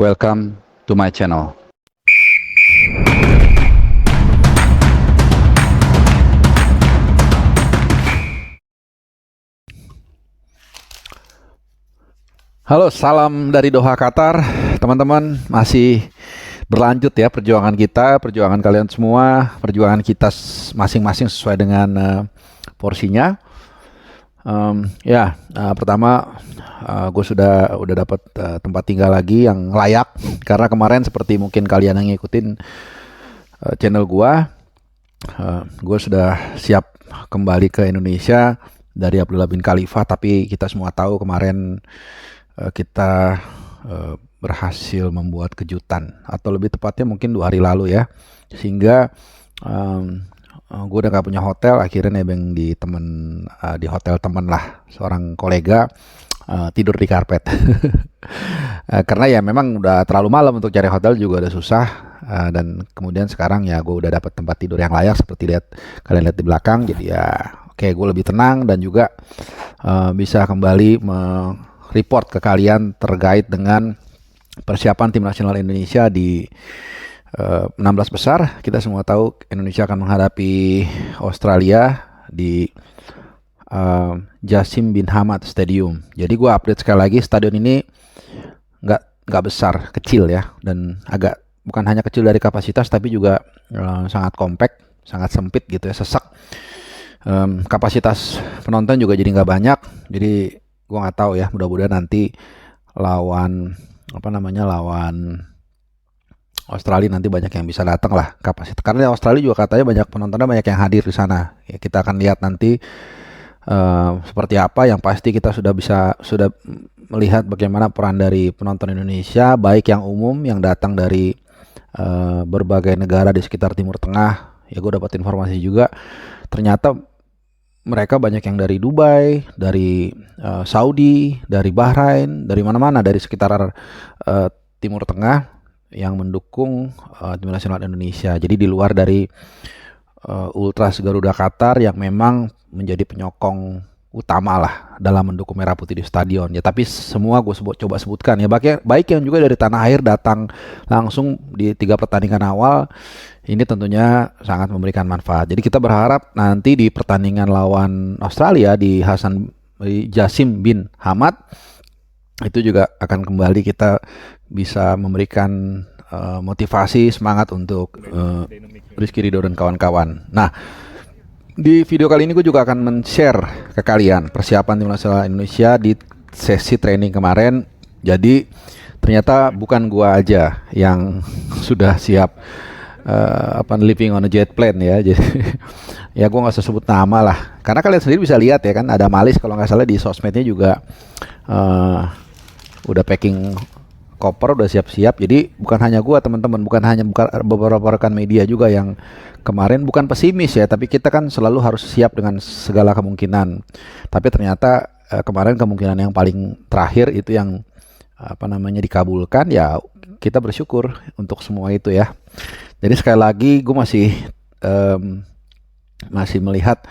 Welcome to my channel. Halo, salam dari Doha, Qatar. Teman-teman, masih berlanjut ya perjuangan kita, perjuangan kalian semua, perjuangan kita masing-masing sesuai dengan porsinya. Pertama gue udah dapat tempat tinggal lagi yang layak, karena kemarin seperti mungkin kalian yang ngikutin channel gue sudah siap kembali ke Indonesia dari Abdullah bin Khalifah, tapi kita semua tahu kemarin kita berhasil membuat kejutan, atau lebih tepatnya mungkin 2 hari lalu ya, sehingga gue udah gak punya hotel, akhirnya nebeng di hotel temen lah, seorang kolega, tidur di karpet. Karena ya memang udah terlalu malam, untuk cari hotel juga udah susah, dan kemudian sekarang ya gue udah dapat tempat tidur yang layak seperti kalian lihat di belakang. Jadi ya oke, gue lebih tenang dan juga bisa kembali report ke kalian terkait dengan persiapan tim nasional Indonesia di 16 besar. Kita semua tahu Indonesia akan menghadapi Australia di Jassim bin Hamad Stadium. Jadi gue update sekali lagi, stadion ini nggak besar, kecil ya, dan bukan hanya kecil dari kapasitas, tapi juga sangat compact, sangat sempit gitu ya, sesak. Kapasitas penonton juga jadi nggak banyak. Jadi gue nggak tahu ya, mudah-mudahan nanti lawan Australia nanti banyak yang bisa datang lah kapasitas, karena Australia juga katanya banyak penontonnya, banyak yang hadir di sana ya. Kita akan lihat nanti seperti apa. Yang pasti kita sudah melihat bagaimana peran dari penonton Indonesia, baik yang umum yang datang dari berbagai negara di sekitar Timur Tengah ya. Gue dapat informasi juga, ternyata mereka banyak yang dari Dubai, dari Saudi, dari Bahrain, dari mana-mana, dari sekitar Timur Tengah yang mendukung tim nasional Indonesia. Jadi di luar dari Ultras Garuda Qatar yang memang menjadi penyokong utama lah dalam mendukung Merah Putih di stadion ya. Tapi semua gue coba sebutkan ya, baik yang juga dari tanah air datang langsung di 3 pertandingan awal. Ini tentunya sangat memberikan manfaat. Jadi kita berharap nanti di pertandingan lawan Australia di Jassim bin Hamad itu juga akan kembali kita bisa memberikan motivasi, semangat untuk Rizky Ridho dan kawan-kawan. Nah, di video kali ini gue juga akan men-share ke kalian persiapan tim nasional Indonesia di sesi training kemarin. Jadi ternyata bukan gue aja yang sudah siap living on a jet plane ya. Jadi ya gue nggak usah sebut nama lah, karena kalian sendiri bisa lihat ya kan, ada Malis kalau nggak salah di sosmednya juga udah packing koper, udah siap-siap. Jadi bukan hanya gue, teman-teman, bukan beberapa rekan media juga yang kemarin bukan pesimis ya, tapi kita kan selalu harus siap dengan segala kemungkinan. Tapi ternyata kemarin kemungkinan yang paling terakhir itu yang dikabulkan ya. Kita bersyukur untuk semua itu ya. Jadi sekali lagi gue masih melihat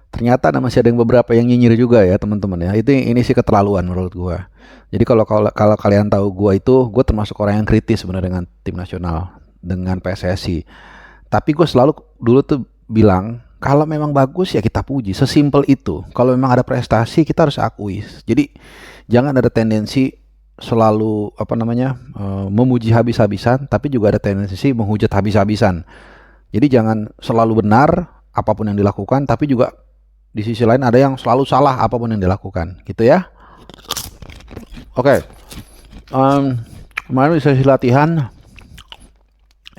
ternyata masih ada beberapa yang nyinyir juga ya teman-teman ya. Ini sih keterlaluan menurut gue. Jadi kalau kalian tahu gue termasuk orang yang kritis sebenarnya dengan tim nasional, dengan PSSI. Tapi gue selalu dulu tuh bilang, kalau memang bagus ya kita puji, sesimpel itu. Kalau memang ada prestasi kita harus akui. Jadi jangan ada tendensi selalu memuji habis-habisan, tapi juga ada tendensi menghujat habis-habisan. Jadi jangan selalu benar apapun yang dilakukan, tapi juga di sisi lain ada yang selalu salah apapun yang dilakukan, gitu ya. Oke. Kemarin di sesi latihan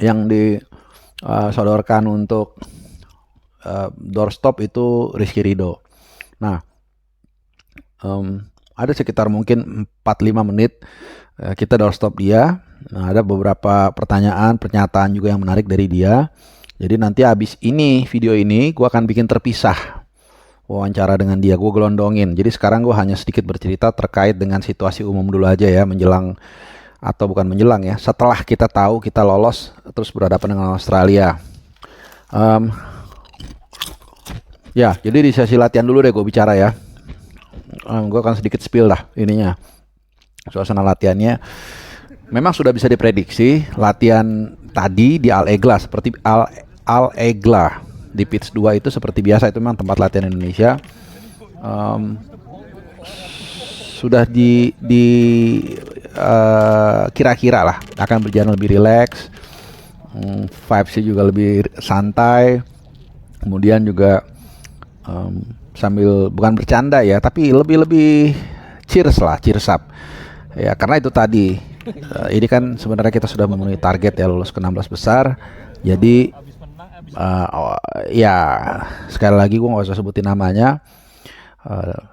yang disodorkan untuk doorstop itu Rizky Ridho. Nah, ada sekitar mungkin 4-5 menit kita doorstop dia. Nah, ada beberapa pernyataan juga yang menarik dari dia. Jadi nanti habis video ini gue akan bikin terpisah wawancara dengan dia, gue gelondongin. Jadi sekarang gue hanya sedikit bercerita terkait dengan situasi umum dulu aja ya, setelah kita tahu kita lolos terus berhadapan dengan Australia. Jadi di sesi latihan dulu deh gue bicara ya. Gue akan sedikit spill lah suasana latihannya. memang sudah bisa diprediksi latihan tadi di Al Egla seperti Al Egla di Pitch 2 itu seperti biasa, itu memang tempat latihan Indonesia. Sudah kira-kira lah akan berjalan lebih rileks, vibes-nya juga lebih santai, kemudian juga sambil bukan bercanda ya, tapi lebih cheers up ya, karena itu tadi ini kan sebenarnya kita sudah memenuhi target ya, lolos ke 16 besar. Jadi ya sekali lagi gue nggak usah sebutin namanya,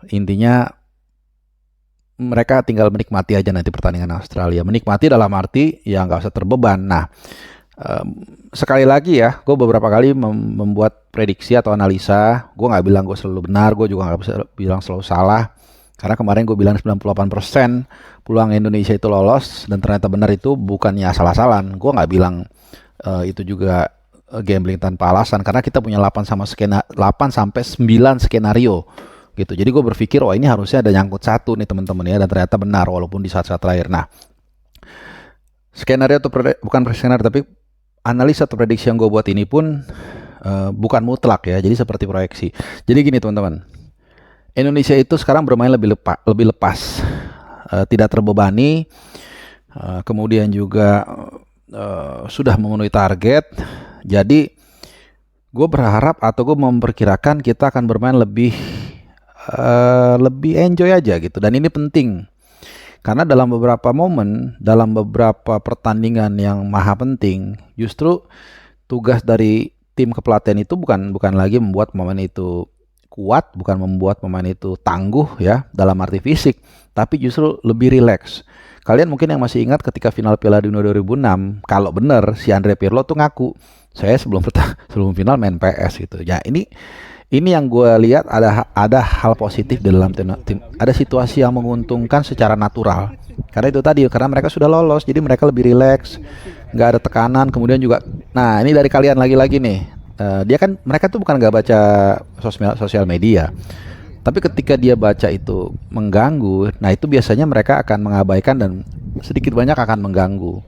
intinya mereka tinggal menikmati aja nanti pertandingan Australia. Menikmati dalam arti ya nggak usah terbeban. Nah, sekali lagi ya, gue beberapa kali membuat prediksi atau analisa. Gue nggak bilang gue selalu benar, gue juga nggak bisa bilang selalu salah. Karena kemarin gue bilang 98% peluang Indonesia itu lolos, dan ternyata benar itu bukannya asal-asalan. Gue nggak bilang itu juga gambling tanpa alasan, karena kita punya 8 sampai 9 skenario gitu. Jadi gue berpikir, oh ini harusnya ada nyangkut satu nih teman-teman ya, dan ternyata benar walaupun di saat-saat terakhir. Nah, skenario atau bukan skenario, tapi analisa atau prediksi yang gue buat ini pun bukan mutlak ya, jadi seperti proyeksi. Jadi gini teman-teman, Indonesia itu sekarang bermain lebih lepas, tidak terbebani, kemudian juga sudah memenuhi target. Jadi gue berharap atau gue memperkirakan kita akan bermain lebih enjoy aja gitu. Dan ini penting karena dalam beberapa momen, dalam beberapa pertandingan yang maha penting, justru tugas dari tim kepelatihan itu bukan lagi membuat pemain itu kuat, bukan membuat pemain itu tangguh ya dalam arti fisik, tapi justru lebih rileks. Kalian mungkin yang masih ingat ketika final Piala Dunia 2006, kalau benar si Andre Pirlo tuh ngaku, saya sebelum final main PS gitu. Ya ini yang gue lihat, ada hal positif di dalam tim. Ada situasi yang menguntungkan secara natural. Karena itu tadi, karena mereka sudah lolos, jadi mereka lebih rileks, nggak ada tekanan. Kemudian juga, nah ini dari kalian lagi-lagi nih, mereka tuh bukan nggak baca sosial media, tapi ketika dia baca itu mengganggu, nah itu biasanya mereka akan mengabaikan dan sedikit banyak akan mengganggu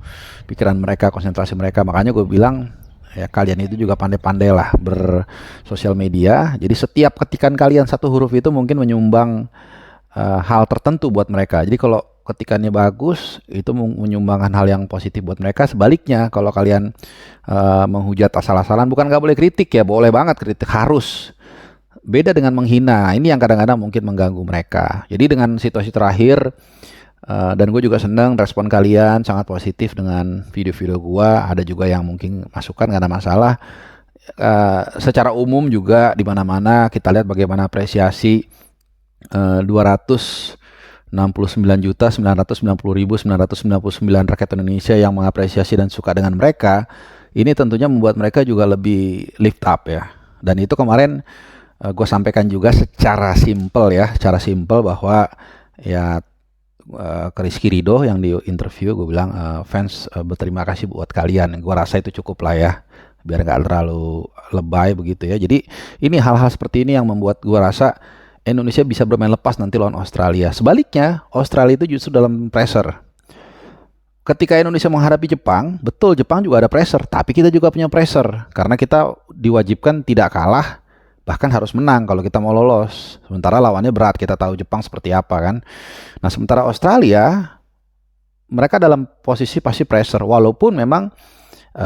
pikiran mereka, konsentrasi mereka. Makanya gue bilang, ya kalian itu juga pandai-pandai lah bersosial media. Jadi setiap ketikan kalian satu huruf itu mungkin menyumbang hal tertentu buat mereka. Jadi kalau ketikannya bagus, itu menyumbangkan hal yang positif buat mereka. Sebaliknya kalau kalian menghujat asal-asalan, bukan nggak boleh kritik ya, boleh banget kritik, harus. Beda dengan menghina, ini yang kadang-kadang mungkin mengganggu mereka. Jadi dengan situasi terakhir, dan gue juga seneng respon kalian sangat positif dengan video-video gue. Ada juga yang mungkin masukan, gak ada masalah. Secara umum juga di mana-mana kita lihat bagaimana apresiasi 269.990.999 rakyat Indonesia yang mengapresiasi dan suka dengan mereka. Ini tentunya membuat mereka juga lebih lift up ya. Dan itu kemarin gue sampaikan juga secara simpel ya, bahwa ya ke Rizky Ridho yang di interview, gue bilang fans berterima kasih buat kalian. Gue rasa itu cukup lah ya, biar nggak terlalu lebay begitu ya. Jadi ini hal-hal seperti ini yang membuat gue rasa Indonesia bisa bermain lepas nanti lawan Australia. Sebaliknya, Australia itu justru dalam pressure. Ketika Indonesia menghadapi Jepang, betul Jepang juga ada pressure, tapi kita juga punya pressure karena kita diwajibkan tidak kalah, bahkan harus menang kalau kita mau lolos. Sementara lawannya berat, kita tahu Jepang seperti apa kan. Nah sementara Australia, mereka dalam posisi pasti pressure. Walaupun memang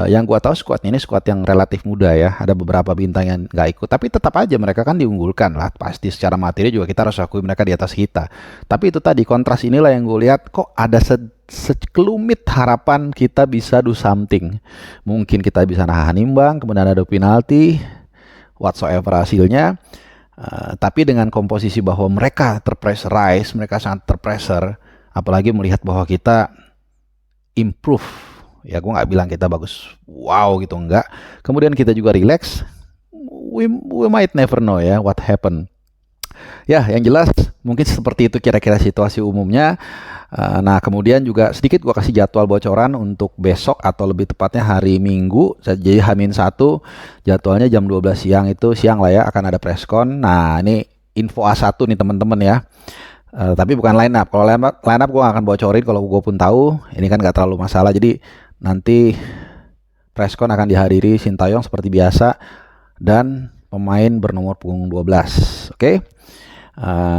yang gua tahu skuadnya ini skuad yang relatif muda ya. Ada beberapa bintang yang nggak ikut, tapi tetap aja mereka kan diunggulkan lah. Pasti secara materi juga kita harus akui mereka di atas kita. Tapi itu tadi, kontras inilah yang gue lihat, kok ada sekelumit harapan kita bisa do something. Mungkin kita bisa nahan imbang, kemudian ada penalti, whatsoever hasilnya, tapi dengan komposisi bahwa mereka terpressurize, mereka sangat terpressure, apalagi melihat bahwa kita improve, ya gue nggak bilang kita bagus, wow gitu, enggak. Kemudian kita juga relax, we might never know ya what happen. Ya, yang jelas mungkin seperti itu kira-kira situasi umumnya. Nah, kemudian juga sedikit gue kasih jadwal bocoran untuk besok atau lebih tepatnya hari Minggu. Jadi H-1 jadwalnya jam 12 siang, itu siang lah ya, akan ada preskon. Nah, ini info A1 nih teman-teman ya. Tapi bukan line up. Kalau line up gue gak akan bocorin kalau gue pun tahu. Ini kan gak terlalu masalah. Jadi nanti presscon akan dihadiri Sintayong seperti biasa dan pemain bernomor punggung 12. Oke.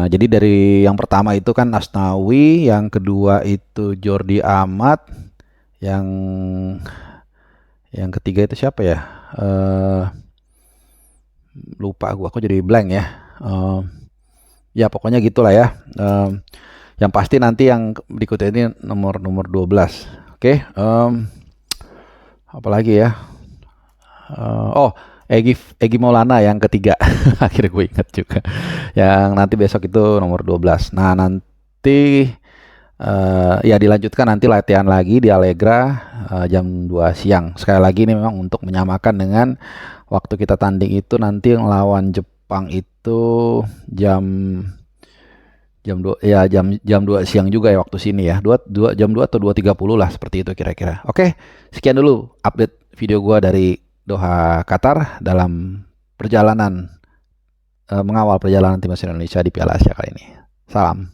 Jadi dari yang pertama itu kan Asnawi, yang kedua itu Jordi Amat, yang ketiga itu siapa ya? Lupa aku jadi blank ya. Ya pokoknya gitulah ya. Yang pasti nanti yang berikutnya ini nomor 12. Oke. Apalagi ya? Egy Maulana yang ketiga. Akhirnya gue ingat juga. Yang nanti besok itu nomor 12. Nah, nanti ya dilanjutkan nanti latihan lagi di Allegra jam 2 siang. Sekali lagi ini memang untuk menyamakan dengan waktu kita tanding itu nanti lawan Jepang itu jam 2 ya, jam 2 siang juga ya waktu sini ya. Jam 2 atau 2.30 lah seperti itu kira-kira. Oke, sekian dulu update video gua dari Doha, Qatar dalam perjalanan mengawal perjalanan timnas Indonesia di Piala Asia kali ini. Salam.